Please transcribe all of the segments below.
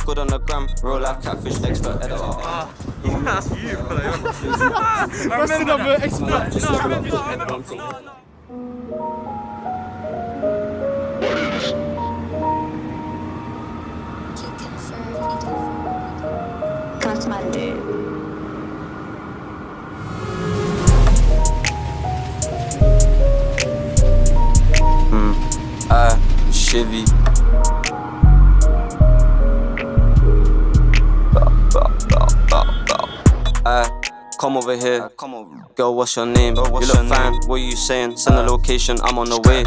look good on the gram. Real life catfish expert editor. That's you, bro. That's another expert. Katmandu. Shivvy. Come over here. Girl, what's your name? You look fine, what you saying? Send the location, I'm on the way.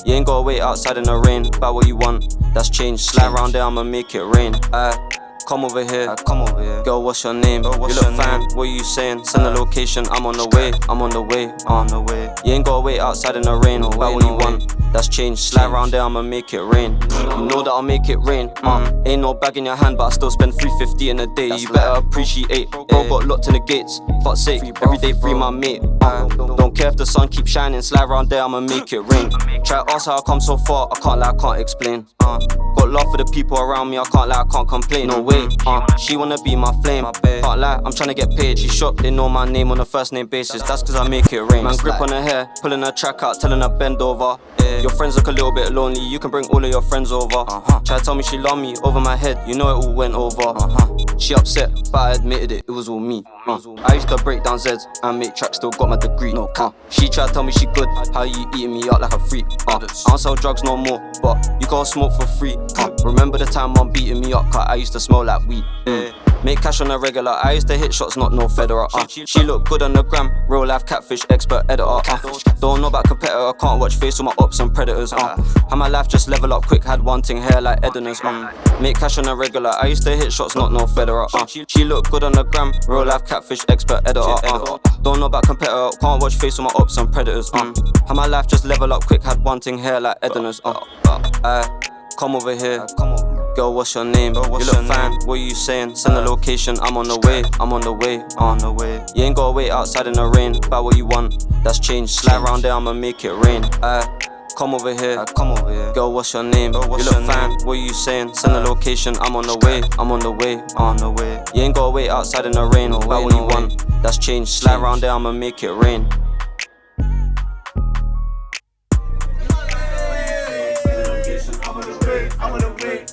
You ain't gotta wait outside in the rain. Buy what you want, that's change. Slide round there, I'ma make it rain. Come over here. Girl, what's your name? You look fine, what you saying? Send the location, I'm on the way. You ain't gotta wait outside in the rain. Buy what you want, that's change. Slide round there, I'ma make it rain. You know that I'll make it rain. Ain't no bag in your hand, but I still spend $350 in a day. You better appreciate. Bro got locked in the gates. Fuck's sake, every day free my mate. Don't care if the sun keeps shining. Slide round there, I'ma make it rain. Try to ask how I come so far. I can't lie, I can't explain. Got love for the people around me. I can't lie, I can't complain. No way. She wanna be my flame. Can't lie, I'm tryna get paid. She shocked, they know my name on a first name basis. That's cause I make it rain. Man, grip on her hair, pulling her track out, telling her bend over. Your friends look a little bit lonely, you can bring all of your friends over. Try to tell me she love me, over my head, you know it all went over. She upset, but I admitted it was all me. I used to break down Zeds and make tracks, still got my degree. She tried to tell me she good, how you eating me up like a freak. I don't sell drugs no more, but you gotta smoke for free. Remember the time mom beating me up, cause I used to smell like weed. Make cash on a regular, I used to hit shots, not no Federer. She look good on the gram, real life catfish expert editor. Don't know about competitor, can't watch face with my ops and predators. How my life just level up quick, had wanting hair like Edina's. Make cash on a regular, I used to hit shots, not no Federer. She look good on the gram, real life catfish expert editor. Don't know about competitor, can't watch face with my ops and predators. How my life just level up quick, had wanting hair like Edina's. Come over here. Girl, what's your name? You look fine, what you saying? Send the location, I'm on the way. You ain't gotta wait outside in the rain. Buy what you want, that's change. Slide round there, I'ma make it rain. Come over here. Girl, what's your name? You look fine, what you saying? Send the location, I'm on the way. You ain't gotta wait outside in the rain. Buy what you want, that's change. Slide round there, I'ma make it rain. I'm on the way.